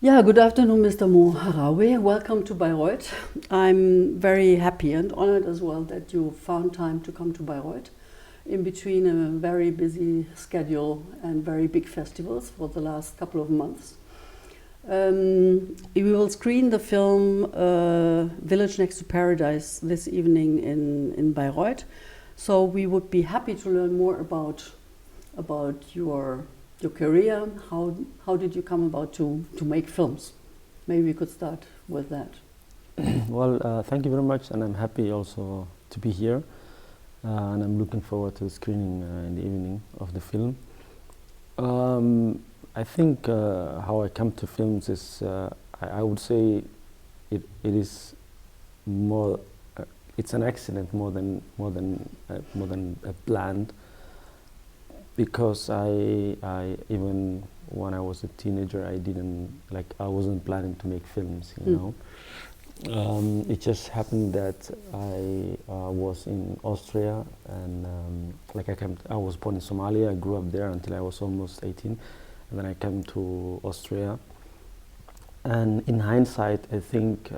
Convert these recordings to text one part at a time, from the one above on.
Yeah, good afternoon, Mr. Mo Harawe. Welcome to Bayreuth. I'm very happy and honored as well that you found time to come to Bayreuth in between a very busy schedule and very big festivals for the last couple of months. We will screen the film Village Next to Paradise this evening in Bayreuth. So we would be happy to learn more about your career. How did you come about to make films? Maybe we could start with that. Well, thank you very much, and I'm happy also to be here, and I'm looking forward to the screening in the evening of the film. I think how I come to films is, I would say, it is more. It's an accident more than a planned. Because I even when I was a teenager, I wasn't planning to make films, you know. It just happened that I was in Austria, and I was born in Somali. I grew up there until I was almost 18, and then I came to Austria. And in hindsight, I think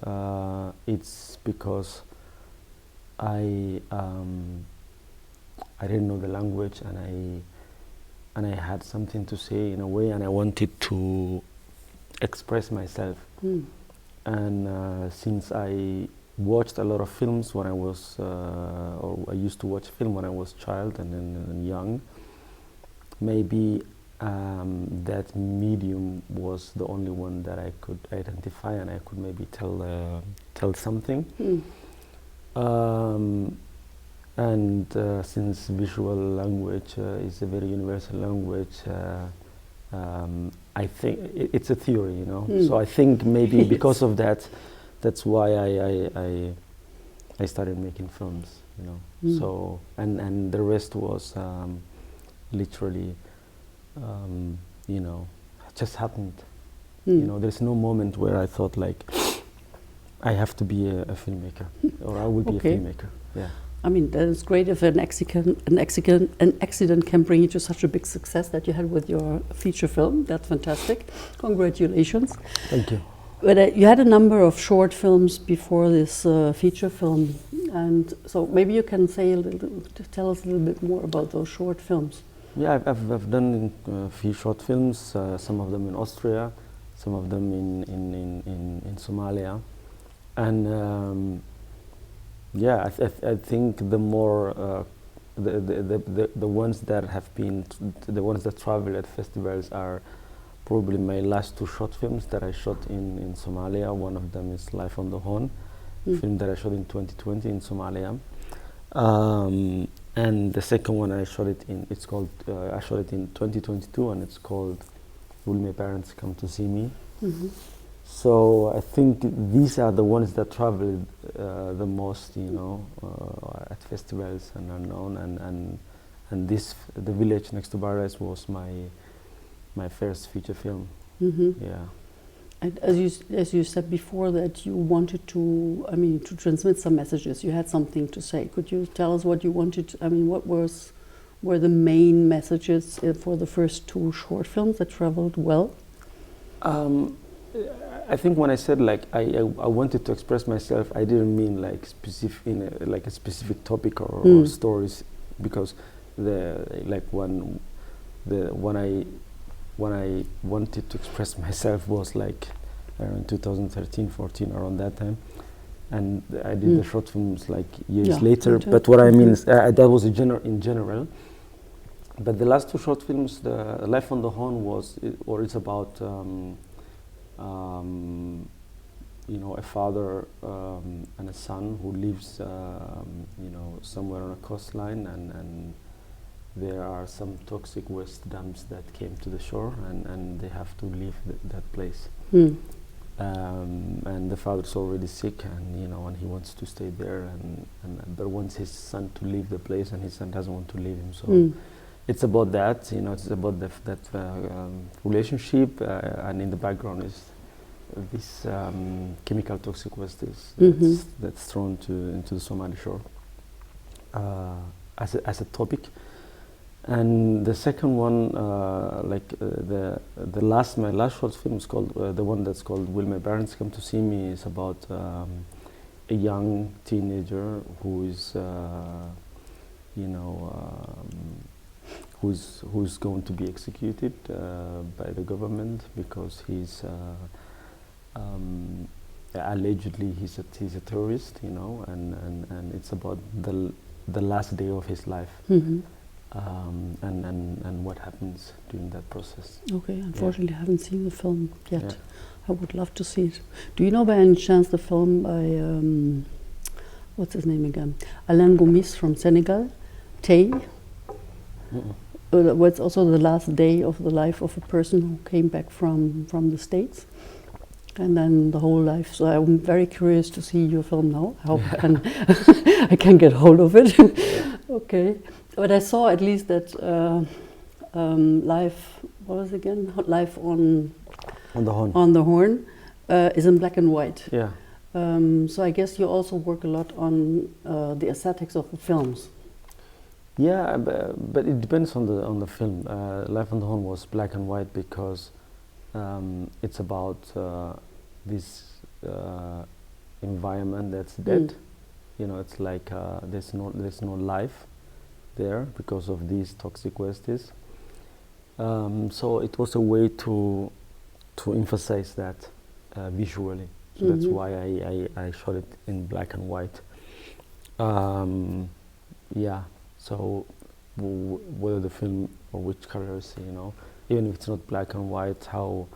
it's because I didn't know the language, and I had something to say in a way, and I wanted to express myself. And since I watched a lot of films when I was, or I used to watch film when I was a child and young, maybe that medium was the only one that I could identify, and I could maybe tell something. And since visual language is a very universal language, I think it's a theory, you know. So I think maybe because of that, that's why I started making films, you know. So and the rest was literally, you know, just happened. You know, there's no moment where I thought like I have to be a filmmaker or I will be a filmmaker. Yeah. I mean, that is great if an accident can bring you to such a big success that you had with your feature film. That's fantastic. Congratulations. Thank you. But you had a number of short films before this feature film, and so maybe you can tell us a little bit more about those short films. Yeah, I've done a few short films. Some of them in Austria, some of them in Somalia, and. Yeah, I think the more the ones that have been the ones that travel at festivals are probably my last two short films that I shot in Somalia. One of them is Life on the Horn, a film that I shot in 2020 in Somalia, and the second one I shot it in. It's called I shot it in 2022, and it's called Will My Parents Come to See Me? So I think these are the ones that travel the most, you know, at festivals and are known. And The Village Next to Paradise was my first feature film. Yeah. And as you said before, that you wanted to transmit some messages. You had something to say. Could you tell us what you wanted? What were the main messages for the first two short films that traveled well? I think when I said like I wanted to express myself, I didn't mean like specific like a specific topic or stories, because when I wanted to express myself was like around 2013, 14, around that time, and I did the short films like years later. But what I mean is that was in general. But the last two short films, the Life on the Horn it's about. You know, a father and a son who lives, you know, somewhere on a coastline, and there are some toxic waste dumps that came to the shore, and they have to leave that place. And the father's already sick, and you know, and he wants to stay there, but wants his son to leave the place, and his son doesn't want to leave him. So it's about that, you know. It's about that relationship, and in the background is this chemical toxic waste that's thrown into the Somali shore as a topic. And the second one, my last short film is called the one that's called "Will My Parents Come to See Me?" is about a young teenager who is, who's going to be executed by the government because he's allegedly he's a terrorist, and it's about the last day of his life. Mm-hmm. And what happens during that process. Okay, unfortunately I haven't seen the film yet. Yeah. I would love to see it. Do you know by any chance the film by, what's his name again? Alain Gomis from Senegal, Tay? It's also the last day of the life of a person who came back from the States. And then the whole life. So I'm very curious to see your film now. I hope I can get hold of it. Okay. But I saw at least that Life, what was it again? Life on the Horn. On the Horn is in black and white. Yeah. So I guess you also work a lot on the aesthetics of the films. Yeah, but it depends on the film. Life on the Horn was black and white because it's about this environment that's dead. It's like there's no life there because of these toxic wastes. So it was a way to emphasize that visually. So that's why I shot it in black and white. Yeah. So whether the film or which colors, even if it's not black and white, how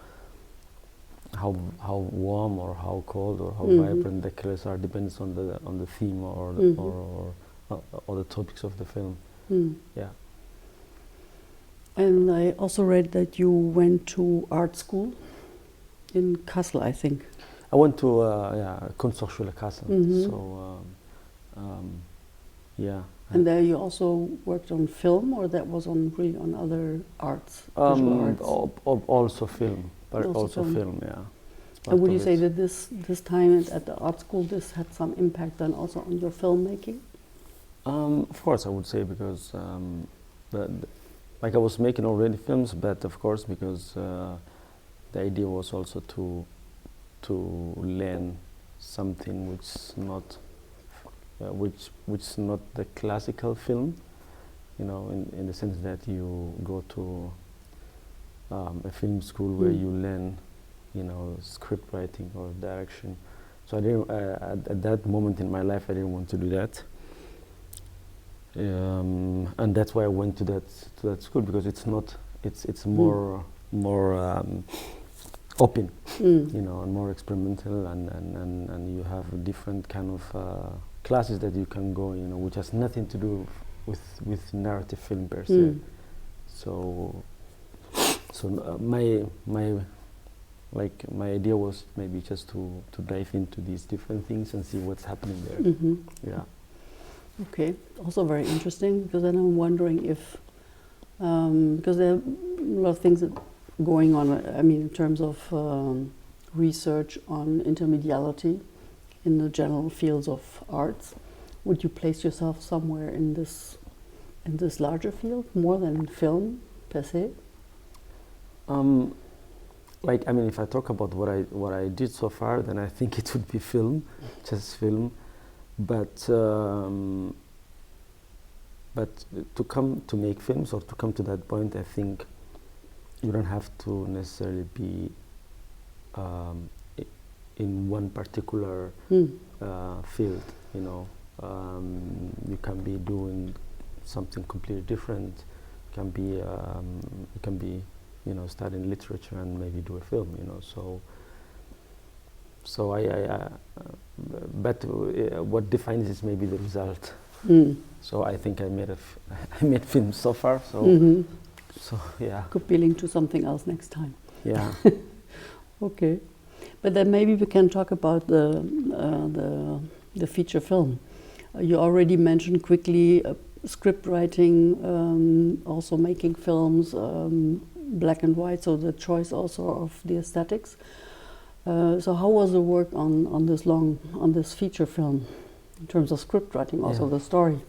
warm or how cold or how vibrant the colors are depends on the theme or the topics of the film. Yeah. And I also read that you went to art school in Kassel, I think. I went to Kunsthochschule Kassel. So yeah. And there you also worked on film, or that was really on other arts, visual arts? Also film, but also film, yeah. And would you say that this time at the art school, this had some impact then also on your filmmaking? Of course, I would say, because like I was making already films, but of course because the idea was also to learn something which is not the classical film, in the sense that you go to a film school where you learn, script writing or direction. So I didn't at that moment in my life I didn't want to do that. And that's why I went to that school, because it's more open, and more experimental, and you have different kind of classes that you can go, which has nothing to do with narrative film per se. So my idea was maybe just to dive into these different things and see what's happening there. Yeah. Okay, also very interesting, because then I'm wondering if, because there are a lot of things that going on, I mean, in terms of research on intermediality in the general fields of arts. Would you place yourself somewhere in this larger field, more than film per se? If I talk about what I did so far, then I think it would be film, just film. But to come to make films, or to come to that point, I think you don't have to necessarily be in one particular field. You can be doing something completely different. You can be studying literature and maybe do a film. But what defines is maybe the result. So I think I made films so far. So yeah. Could be linked to something else next time. Yeah. Okay, but then maybe we can talk about the feature film. You already mentioned quickly script writing, also making films, black and white. So the choice also of the aesthetics. So how was the work on this feature film, in terms of script writing, also the story?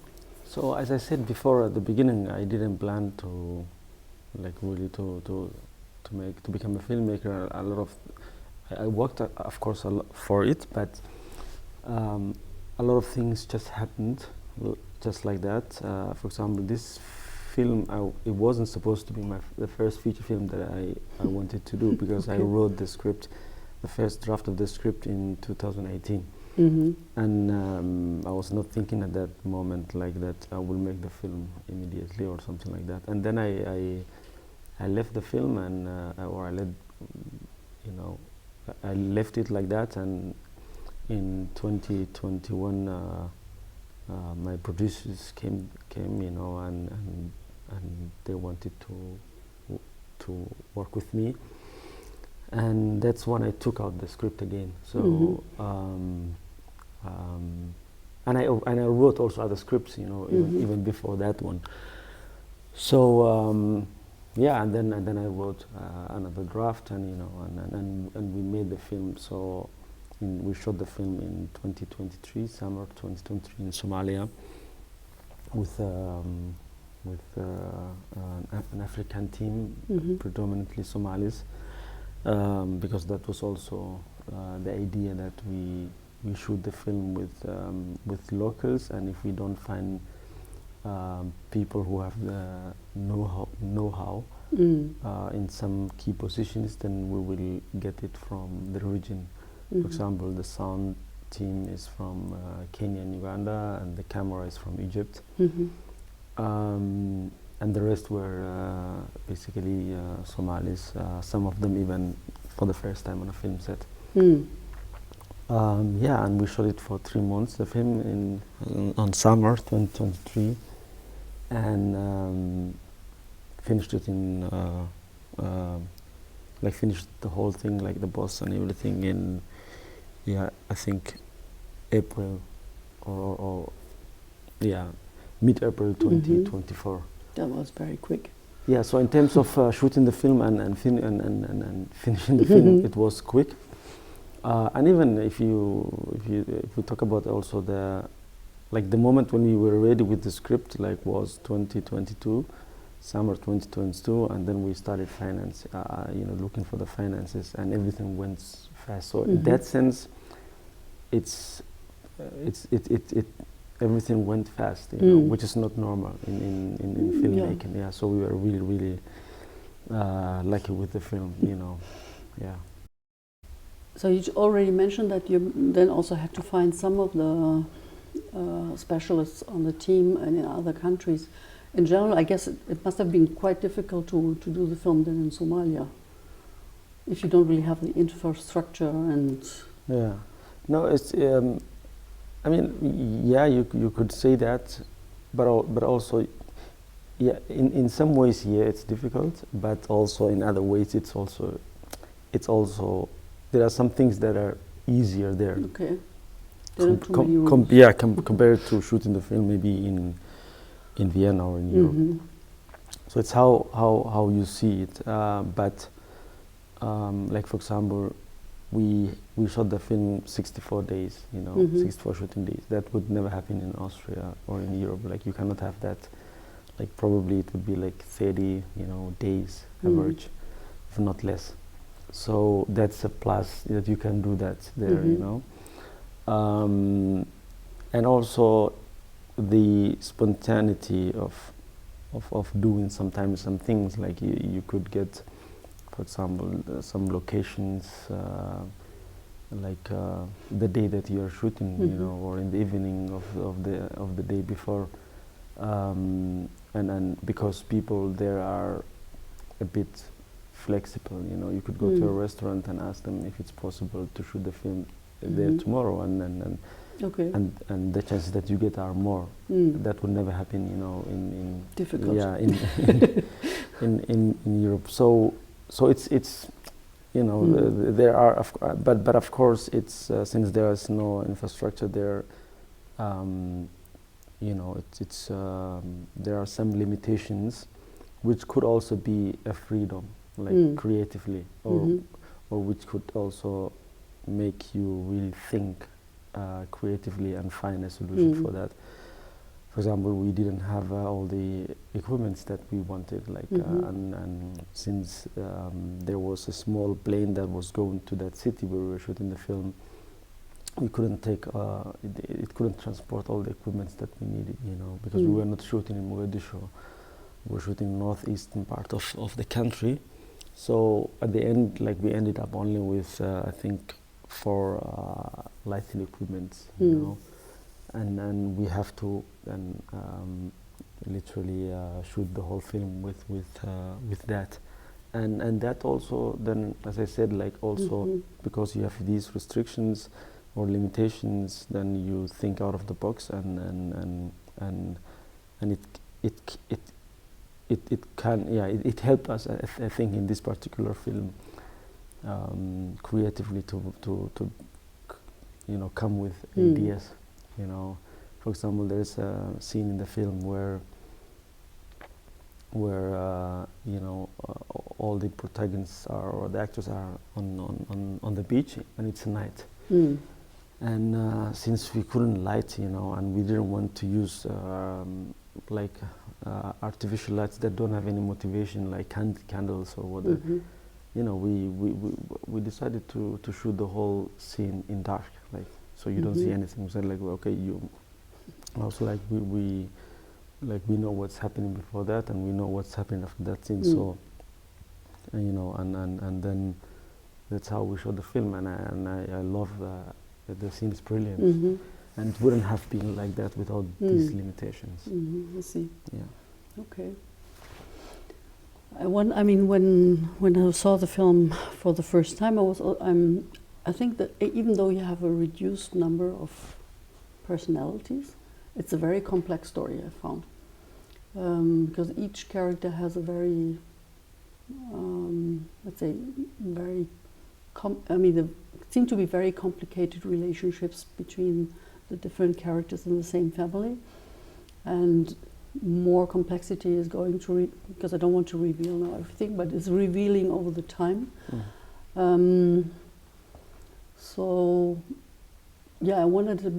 So as I said before at the beginning, I didn't plan to, like, really to become a filmmaker. A lot of I worked, of course, a lot for it, but a lot of things just happened, just like that. For example, this film, it wasn't supposed to be the first feature film that I wanted to do, because I wrote the script, the first draft of the script in 2018. And I was not thinking at that moment like that I will make the film immediately or something like that. And then I left the film, and or I let, you know, I left it like that. And in 2021, my producers came, you know, and they wanted to work with me, and that's when I took out the script again. So and I wrote also other scripts, you know, even before that one. So yeah, and then I wrote another draft, and you know, and we made the film. So we shot the film in 2023, summer 2023, in Somalia, with an African team, predominantly Somalis, because that was also the idea, that we shoot the film with locals, and if we don't find people who have the know-how in some key positions, then we will get it from the region. For example, the sound team is from Kenya and Uganda, and the camera is from Egypt. And the rest were basically Somalis, some of them even for the first time on a film set. Yeah, and we shot it for 3 months, the film, on summer 2023, and finished it in, like, finished the whole thing, like the boss and everything, in, yeah, I think April or yeah, mid-April 2024. That was very quick. Yeah, so in terms of shooting the film and finishing the film, it was quick. And even if we talk about also the moment when we were ready with the script, like, was 2022, summer 2022, and then we started you know, looking for the finances, and everything went fast. So in that sense, everything went fast, you know, which is not normal in filmmaking. Yeah, so we were really lucky with the film, you know. Yeah. So you already mentioned that you then also had to find some of the specialists on the team and in other countries. In general, I guess it must have been quite difficult to do the film then in Somalia, if you don't really have the infrastructure and... Yeah. No, it's... I mean, yeah, you could say that, but also, yeah, in some ways, yeah, it's difficult, but also in other ways, it's also there are some things that are easier there. Okay. Compared to shooting the film maybe in Vienna or in Europe. So it's how you see it, but like, for example, we shot the film 64 days, you know, 64 shooting days. That would never happen in Austria or in Europe. Like, you cannot have that. Like, probably it would be like 30, you know, days average, if not less. So that's a plus, that you can do that there, you know. And also the spontaneity of doing sometimes some things, like you could get, for example, some locations, like the day that you are shooting, you know, or in the evening of the day before, and because people there are a bit flexible, you know. You could go to a restaurant and ask them if it's possible to shoot the film there tomorrow, and the chances that you get are more. That would never happen, you know, in difficult. Yeah, in Europe. So it's you know, there are but of course it's since there is no infrastructure there, you know, it's there are some limitations, which could also be a freedom, like creatively, or which could also make you really think creatively and find a solution for that. for example, we didn't have all the equipments that we wanted, like, and since there was a small plane that was going to that city where we were shooting the film, we couldn't take, it couldn't transport all the equipments that we needed, you know, because we were not shooting in Mogadishu, we were shooting northeastern part of the country. So at the end, like, we ended up only with, I think, 4 lighting equipments, you know. And then we have to then literally shoot the whole film with that, and that also then, as I said, like, also because you have these restrictions or limitations, then you think out of the box, and it can, yeah, it helped us, I think, in this particular film creatively to you know, come with ideas. You know, for example, there's a scene in the film where you know, all the protagonists are, or the actors are on the beach, and it's night. And since we couldn't light, you know, and we didn't want to use like artificial lights that don't have any motivation, like candles or whatever, you know, we decided to shoot the whole scene in dark, like, so you don't see anything. We said, like, well, okay, you also, like, we know what's happening before that, and we know what's happening after that scene. So, and, you know, and then that's how we shot the film, and I love the scene is brilliant, and it wouldn't have been like that without these limitations. I see. Yeah. Okay. I mean, when I saw the film for the first time, I think that even though you have a reduced number of personalities, it's a very complex story, I found. Because each character has a very, let's say, very, there seem to be very complicated relationships between the different characters in the same family. And more complexity is going to, because I don't want to reveal now everything, but it's revealing over the time. So, yeah, I wanted to,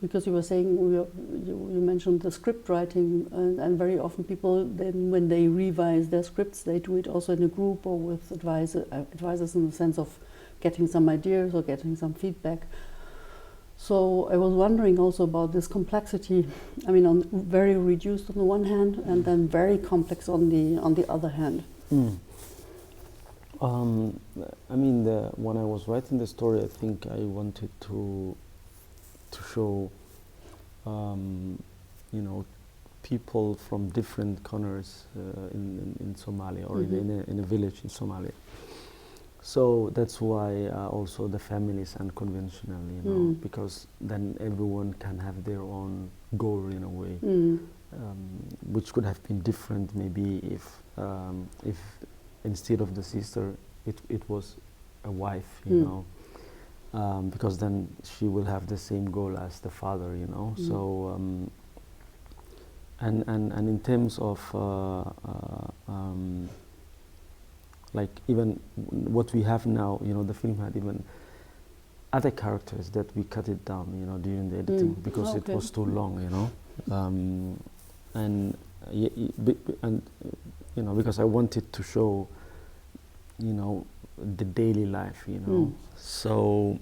because you were saying, you mentioned the script writing, and very often people, then when they revise their scripts, they do it also in a group or with advisors, in the sense of getting some ideas or getting some feedback. So I was wondering also about this complexity. I mean, very reduced on the one hand, and then very complex on the other hand. I mean, when I was writing the story, I think I wanted to show, you know, people from different corners in Somalia, or in a village in Somalia. So that's why also the family is unconventional, you know, because then everyone can have their own goal in a way, which could have been different maybe if instead of the sister, it was a wife, you know, because then she will have the same goal as the father, you know. So and in terms of like, even what we have now, you know, the film had even other characters that we cut it down, you know, during the editing, because it was too long, you know, and you know, because I wanted to show, you know, the daily life, you know. So,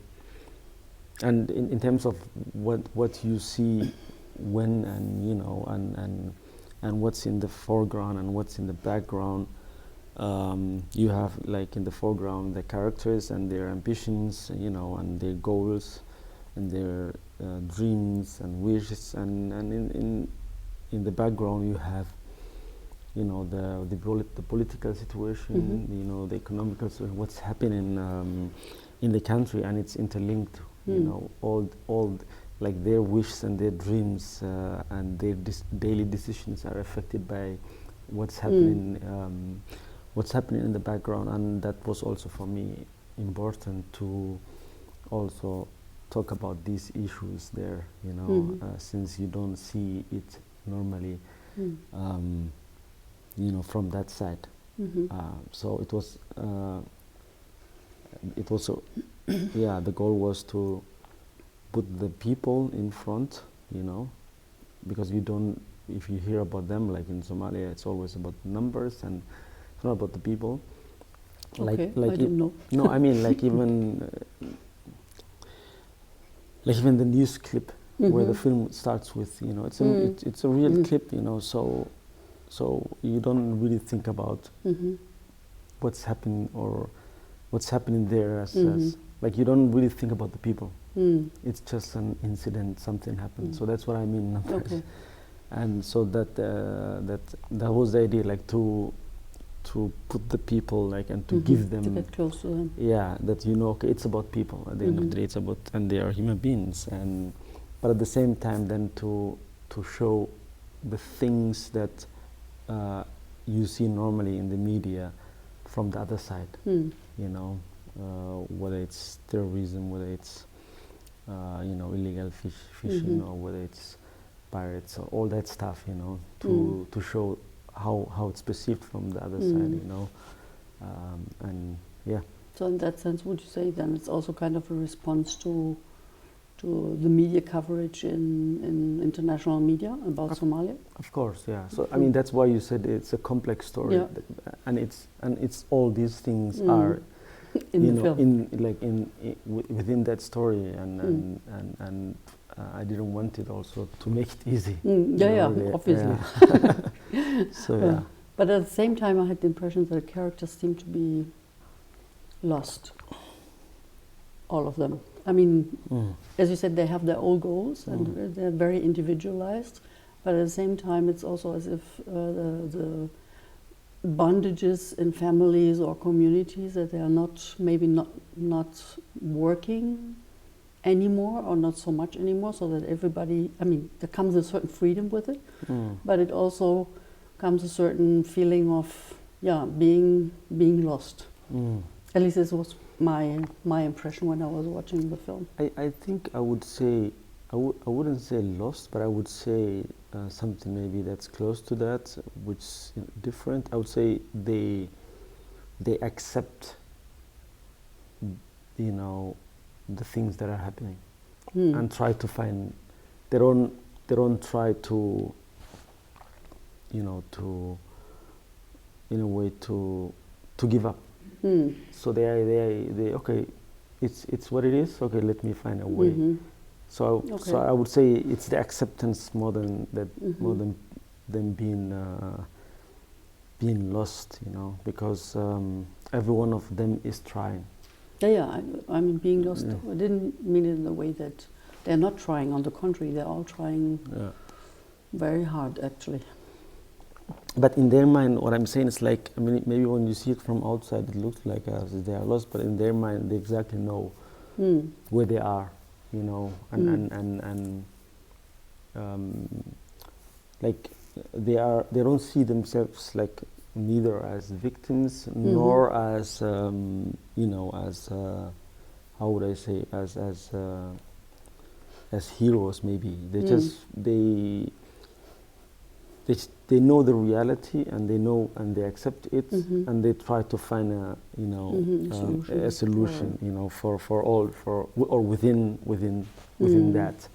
and in terms of what you see when, and you know, and what's in the foreground and what's in the background. You have, like, in the foreground, the characters and their ambitions, you know, and their goals and their dreams and wishes, and in the background you have, you know, the political situation, you know, the economical situation, what's happening in the country, and it's interlinked, you know, all like their wishes and their dreams and their daily decisions are affected by what's happening. What's happening in the background, and that was also for me important to also talk about these issues there, you know, since you don't see it normally, you know, from that side. So it was yeah, the goal was to put the people in front, you know, because you don't, if you hear about them, like in Somalia, it's always about numbers and it's not about the people. Okay, I didn't know. No, I mean like even the news clip where the film starts with, you know, it's a real clip, you know, so you don't really think about what's happening or what's happening there as like you don't really think about the people. It's just an incident, something happened. So that's what I mean numbers. Okay. And so that was the idea, like to put the people, like, and to give them, to get close to them. yeah, that, you know, okay, it's about people at the end of the day, it's about, and they are human beings, and but at the same time then to show the things that you see normally in the media from the other side, you know, whether it's terrorism, whether it's you know, illegal fishing, or whether it's pirates, or all that stuff, you know, to show how it's perceived from the other side, you know, and yeah. So in that sense, would you say then it's also kind of a response to the media coverage in international media about Somalia? Of course, yeah. So I mean, that's why you said it's a complex story, yeah. and it's all these things are in you the know, film. within that story, and I didn't want it also to make it easy. Obviously. Yeah. So yeah. But at the same time, I had the impression that the characters seem to be lost. All of them. I mean, as you said, they have their own goals and they're very individualized. But at the same time, it's also as if the bondages in families or communities, that they are maybe not working anymore, or not so much anymore, so that everybody, I mean, there comes a certain freedom with it, but it also comes a certain feeling of being lost. At least this was my impression when I was watching the film. I think I would say, I wouldn't say lost, but I would say something maybe that's close to that, which is different. I would say they accept, you know, the things that are happening, and try to find. They don't try to, you know, to, in a way, to give up. So they okay, it's what it is. Okay, let me find a way. So I would say it's the acceptance more than that, more than being lost, you know, because every one of them is trying. I mean, being lost, I didn't mean it in the way that they're not trying. On the contrary, they're all trying very hard, actually. But in their mind, what I'm saying is, like, I mean, maybe when you see it from outside, it looks like they are lost, but in their mind, they exactly know where they are, you know, and like they don't see themselves like neither as victims nor as you know, as how would I say, as heroes. Maybe they just they know the reality, and they know, and they accept it, and they try to find a, you know, a solution, you know, for all, or within that,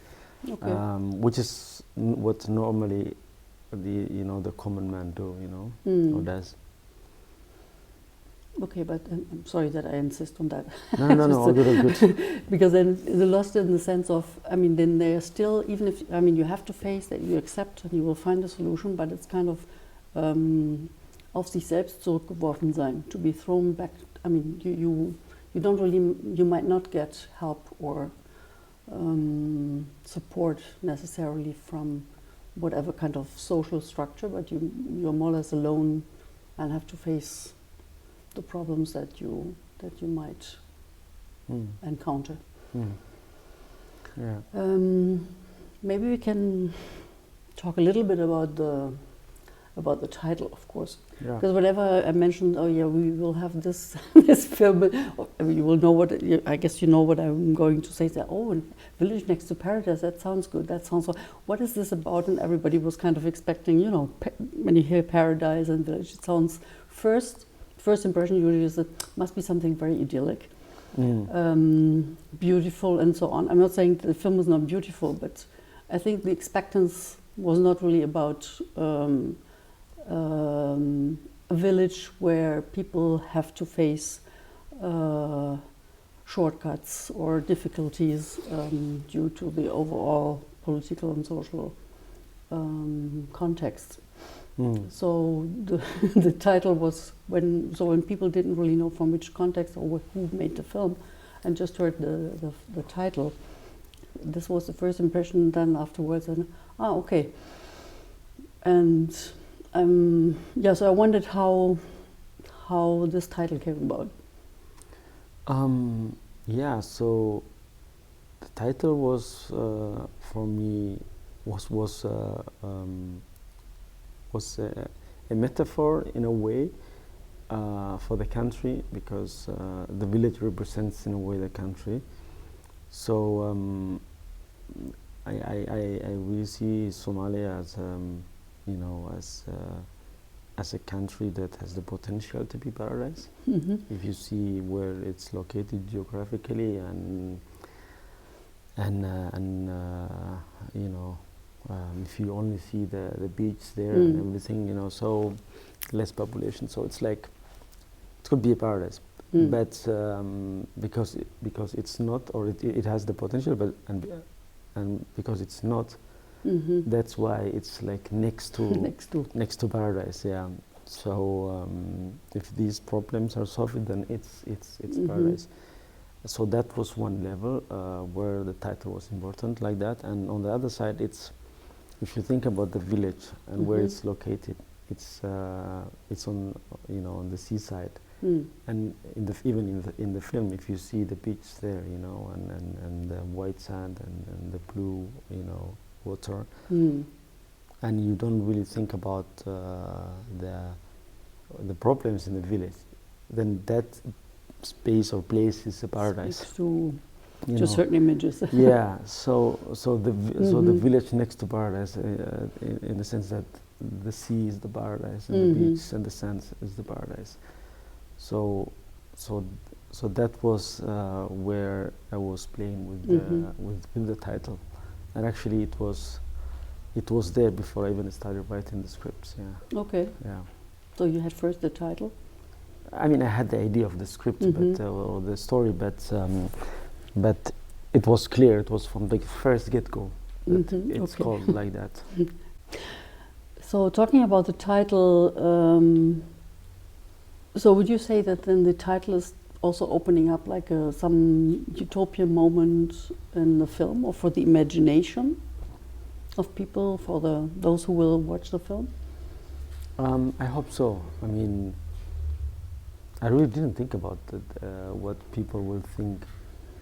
which is what normally the common man do, you know, or does. Okay, but I'm sorry that I insist on that. No, all good. Because then the lost in the sense of, I mean, then they're still, even if, I mean, you have to face that, you accept and you will find a solution, but it's kind of auf sich selbst zurückgeworfen sein, to be thrown back. I mean, you don't really, you might not get help or support necessarily from whatever kind of social structure, but you're more or less alone and have to face the problems that you might encounter. Yeah. Maybe we can talk a little bit about the title, of course, because whenever I mentioned, oh yeah, we will have this film, you will know what. I guess you know what I'm going to say. That Village Next to Paradise. That sounds good. That sounds. What is this about? And everybody was kind of expecting, you know, when you hear paradise and village, it sounds first impression usually is it must be something very idyllic, beautiful and so on. I'm not saying the film is not beautiful, but I think the expectance was not really about a village where people have to face shortcuts or difficulties due to the overall political and social context. So the title was when people didn't really know from which context or who made the film, and just heard the title. This was the first impression. Then afterwards, and okay. And so I wondered how this title came about. Yeah, so the title was for me was a metaphor in a way for the country, because the village represents in a way the country. So I really see Somalia as as a country that has the potential to be paradise. If you see where it's located geographically and if you only see the beach there and everything, so less population, so it's like it could be a paradise. But because it's not, or it has the potential, but and because it's not, that's why it's like next to paradise. Yeah. So if these problems are solved, then it's paradise. So that was one level where the title was important, like that. And on the other side, it's, if you think about the village and where it's located, it's on on the seaside. And even in the film, if you see the beach there, and the white sand and the blue, water, and you don't really think about the problems in the village, then that space or place is a paradise. To certain images. Yeah. So the village next to paradise, in the sense that the sea is the paradise and the beach and the sand is the paradise. So that was where I was playing with the title, and actually it was there before I even started writing the scripts. Yeah. Okay. Yeah. So you had first the title. I mean, I had the idea of the script, or the story, but it was clear. It was from the first get-go that it's called like that. So talking about the title. So would you say that then the title is also opening up like some utopian moment in the film, or for the imagination of people, for those who will watch the film? I hope so. I mean, I really didn't think about what people will think.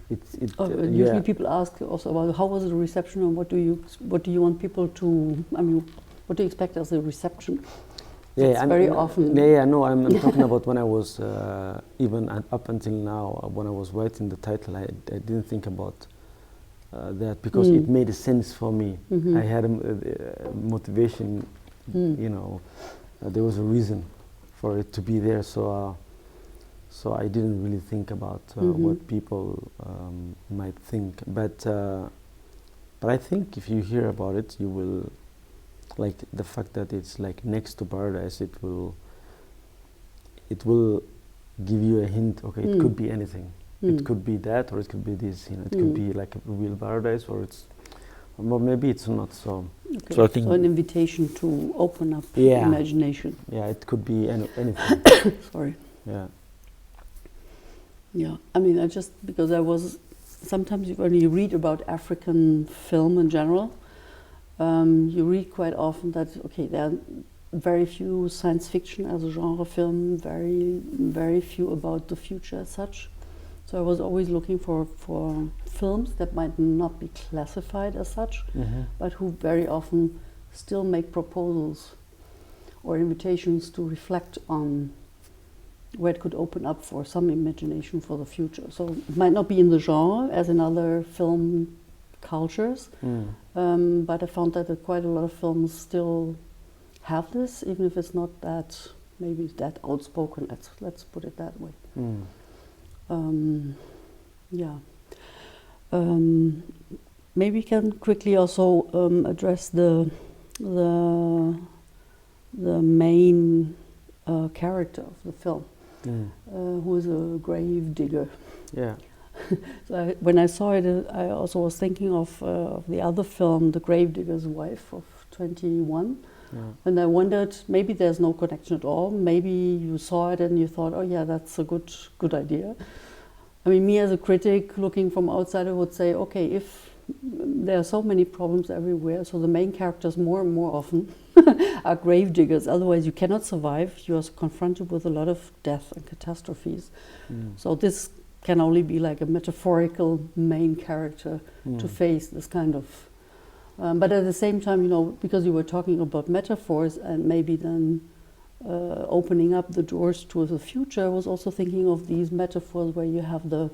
Usually people ask also about how was the reception, and what do you want people to? I mean, what do you expect as a reception? Yeah, very often. Yeah, no, I'm talking about when I was even up until now. When I was writing the title, I didn't think about that, because it made a sense for me. I had a motivation, there was a reason for it to be there. So I didn't really think about what people might think. But I think if you hear about it, you will. Like the fact that it's like next to paradise, it will give you a hint. Okay, it could be anything. It could be that, or it could be this. It could be like a real paradise, or maybe it's not. So, okay. So I think an invitation to open up imagination. Yeah, it could be anything. Sorry. Yeah. Yeah, I mean, because sometimes when you read about African film in general. You read quite often that there are very few science fiction as a genre film, very few about the future as such. So I was always looking for films that might not be classified as such, but who very often still make proposals or invitations to reflect on where it could open up for some imagination for the future. So it might not be in the genre as in other film cultures, but I found that quite a lot of films still have this, even if it's not that outspoken. Let's put it that way. Maybe we can quickly also address the the main character of the film, who is a grave digger. Yeah. So when I saw it, I also was thinking of the other film, The Gravedigger's Wife of 21. Yeah. And I wondered, maybe there's no connection at all. Maybe you saw it and you thought, oh yeah, that's a good idea. I mean, me as a critic looking from outside, I would say, okay, if there are so many problems everywhere, so the main characters more and more often are grave diggers. Otherwise, you cannot survive. You are confronted with a lot of death and catastrophes. So this can only be like a metaphorical main character to face this kind of. But at the same time, you know, because you were talking about metaphors and maybe then opening up the doors to the future, I was also thinking of these metaphors where you have the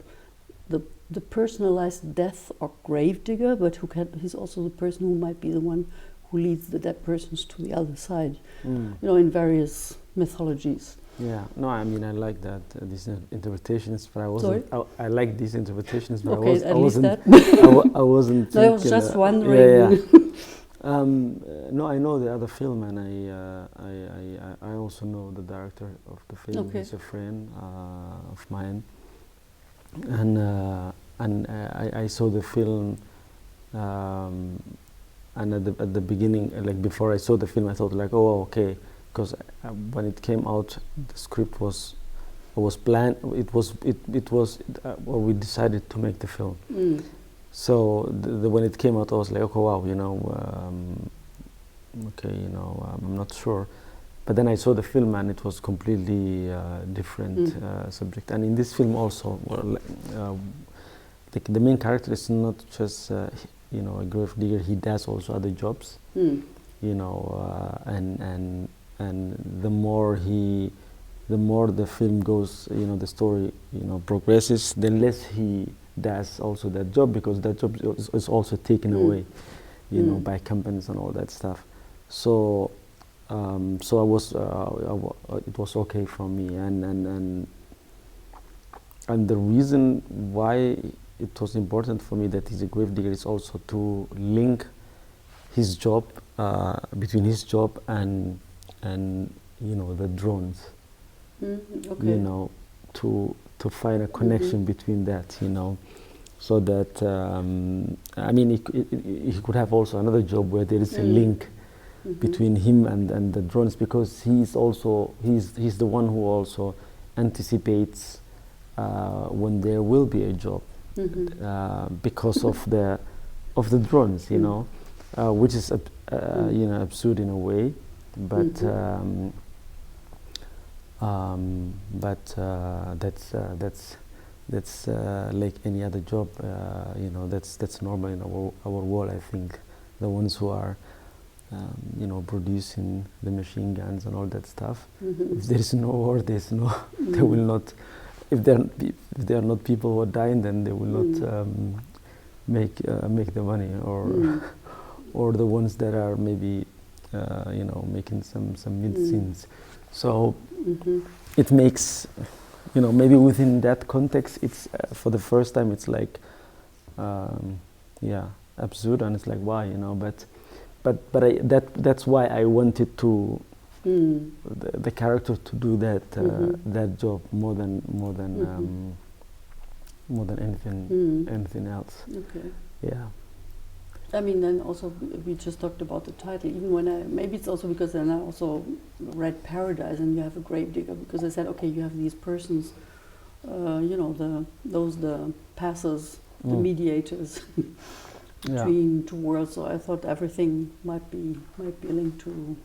personalized death or grave digger, but he's also the person who might be the one who leads the dead persons to the other side, you know, in various mythologies. Yeah, no, I mean, I like that, these interpretations, but I wasn't, I like these interpretations, but okay, I wasn't, I wasn't no, I was just wondering. Yeah, yeah. No, I know the other film, and I also know the director of the film. Okay. He's a friend of mine, and I saw the film, and at the beginning, like before I saw the film, I thought like, oh, okay, because when it came out, the script was planned. We decided to make the film. So when it came out, I was like, okay, wow, you know, okay, you know, I'm not sure. But then I saw the film, and it was completely different subject. And in this film also, the main character is not just you know, a grave digger. He does also other jobs. You know, and the more the film goes, you know, the story, you know, progresses, the less he does also that job, because that job is also taken away, you know, by companies and all that stuff. So so I was it was okay for me, and the reason why it was important for me that he's a grave digger is also to link his job, between his job and you know, the drones. Okay. You know, to find a connection between that, you know, so that I mean, he could have also another job where there is a link between him and the drones, because he's the one who also anticipates when there will be a job, because of the drones, you know, which is you know, absurd in a way, but that's like any other job, you know, that's normal in our world. I think the ones who are you know, producing the machine guns and all that stuff, if there is no war, there's no they will not, if there are not people who are dying, then they will not make the money, or the ones that are maybe you know, making some medicines. So it makes, you know, maybe within that context, it's for the first time, it's like yeah, absurd, and it's like, why, you know, but that's why I wanted to the character to do that that job more than anything else. Okay. Yeah. I mean, then also we just talked about the title. Even when maybe it's also because then I also read Paradise, and you have a grave digger, because I said, okay, you have these persons, you know, the passers, the mediators between two worlds. So I thought everything might be linked to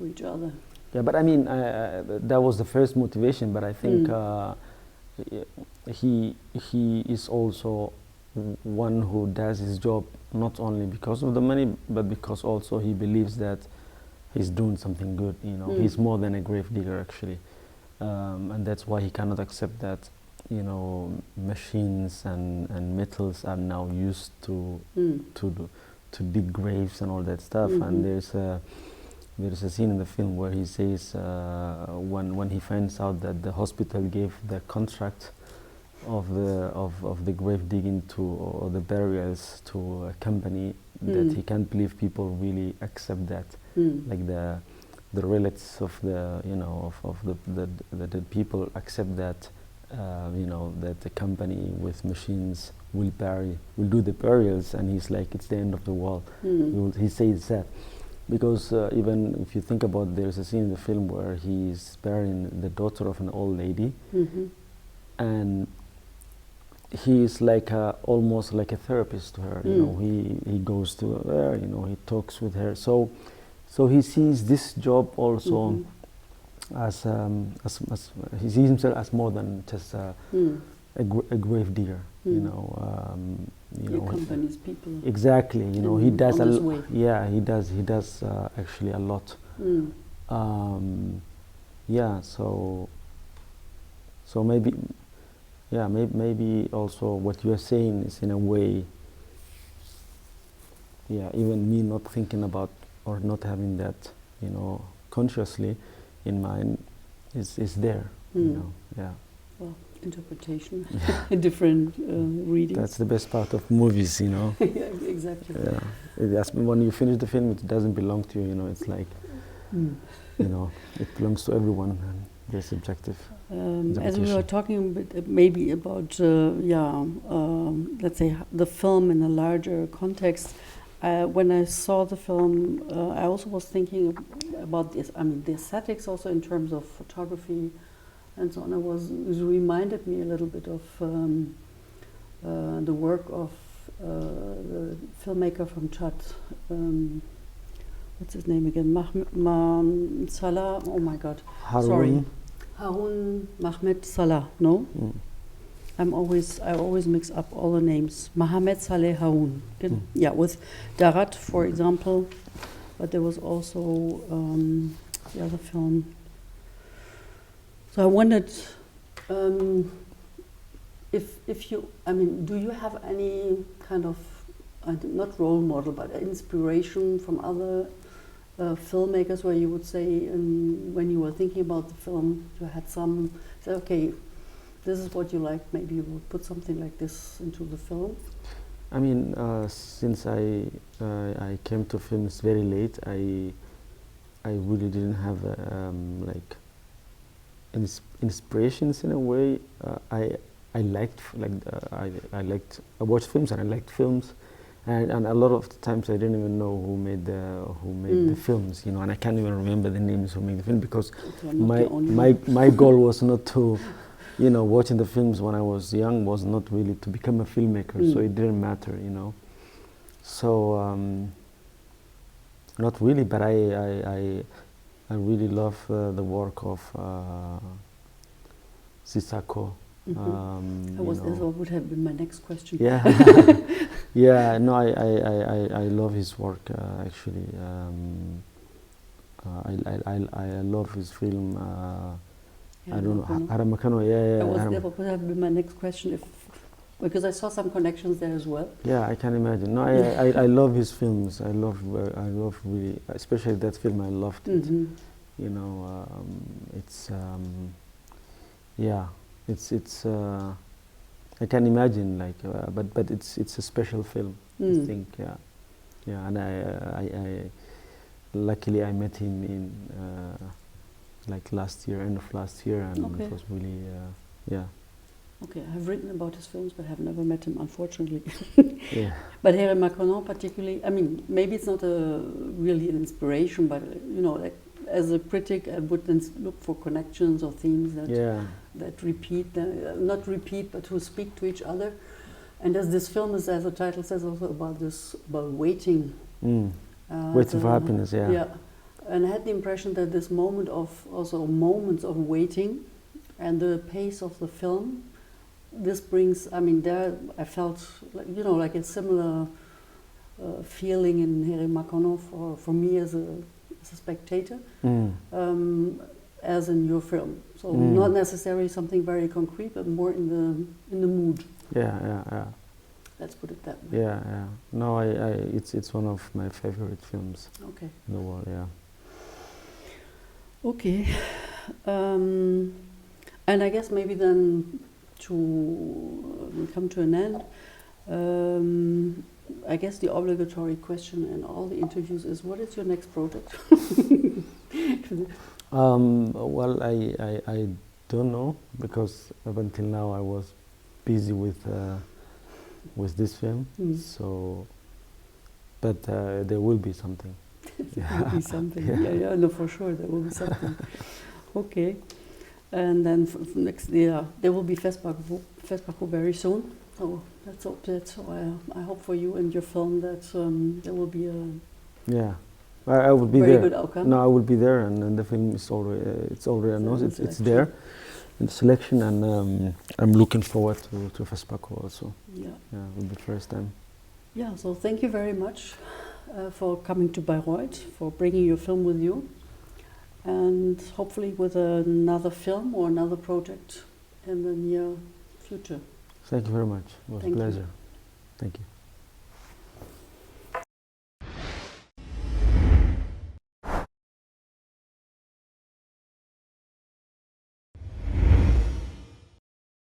each other. Yeah, but I mean, that was the first motivation. But I think he is also one who does his job not only because of the money, but because also he believes that he's doing something good. You know, he's more than a grave digger, actually, and that's why he cannot accept that, you know, machines and metals are now used to dig graves and all that stuff. And there's a scene in the film where he says when he finds out that the hospital gave the contract of the grave digging or the burials to a company that he can't believe people really accept that, like the relatives of the the people accept that, that the company with machines will do the burials, and he's like, it's the end of the world. He says that because even if you think about, there's a scene in the film where he's burying the daughter of an old lady, and he is like almost like a therapist to her. He goes to her, he talks with her. So he sees this job also as he sees himself as more than just a grave digger. He accompanies people. Exactly. He does on this way. Yeah, he does actually a lot. Yeah. So maybe. Yeah, maybe also what you are saying is in a way, even me not thinking about or not having that, consciously in mind is there, yeah. Well, interpretation, different readings. That's the best part of movies, Yeah, exactly. Yeah, when you finish the film, it doesn't belong to you, it's like, it belongs to everyone, and they're subjective. As we were talking a bit, maybe about, let's say, the film in a larger context, when I saw the film, I also was thinking about this. I mean, the aesthetics also in terms of photography and so on. It reminded me a little bit of the work of the filmmaker from Chad. What's his name again? Salah. Oh my God. Sorry. Harun Mahmed Salah, no? I always mix up all the names. Mohammed Saleh Harun. Yeah, with Darat, for example. But there was also the other film. So I wondered if you, do you have any kind of, not role model, but inspiration from other filmmakers where you would say, when you were thinking about the film, you had say, okay, this is what you like, maybe you would put something like this into the film? I mean, since I came to films very late, I really didn't have like inspirations in a way. I watched films and I liked films. And a lot of the times I didn't even know who made the films, and I can't even remember the names who made the film, because my goal was not to, watching the films when I was young was not really to become a filmmaker, so it didn't matter, So not really, but I really love the work of Sisako. That would have been my next question. Yeah, yeah. No, I love his work actually. I love his film. I don't know, Haramakano. Yeah. That would have been my next question, because I saw some connections there as well. Yeah, I can imagine. No, I love his films. I love really, especially that film. I loved it. It's yeah. It's I can imagine, like, but it's a special film. I think, yeah. And I luckily I met him in like end of last year, and okay. It was really yeah. Okay, I've written about his films, but have never met him, unfortunately. Yeah. But here in Macron, particularly, maybe it's not really an inspiration, but like, as a critic, I would then look for connections or themes that repeat, not repeat, but who speak to each other. And as this film is, as the title says, also about waiting. Waiting for happiness, yeah. Yeah, and I had the impression that this moments of waiting, and the pace of the film, this brings. There I felt like a similar feeling in Here Makono for me as a spectator, as in your film. So not necessarily something very concrete, but more in the mood. Yeah. Let's put it that way. Yeah. No, it's one of my favorite films. Okay. In the world, yeah. Okay, and I guess maybe then to come to an end. I guess the obligatory question in all the interviews is, what is your next project? Well, I don't know, because up until now I was busy with this film. So, but there will be something. There will be something. Yeah, no, for sure there will be something. Okay, and then next year there will be Festbaku very soon. So let's hope that. So I hope for you and your film that there will be a I will be very there. good outcome. No, I will be there, and the film is already it's already announced. It's there in the selection, and I'm looking forward to Festbaku also. Yeah, it will be the first time. Yeah, so thank you very much for coming to Bayreuth, for bringing your film with you, and hopefully with another film or another project in the near future. Thank you very much. It was a pleasure. Thank you.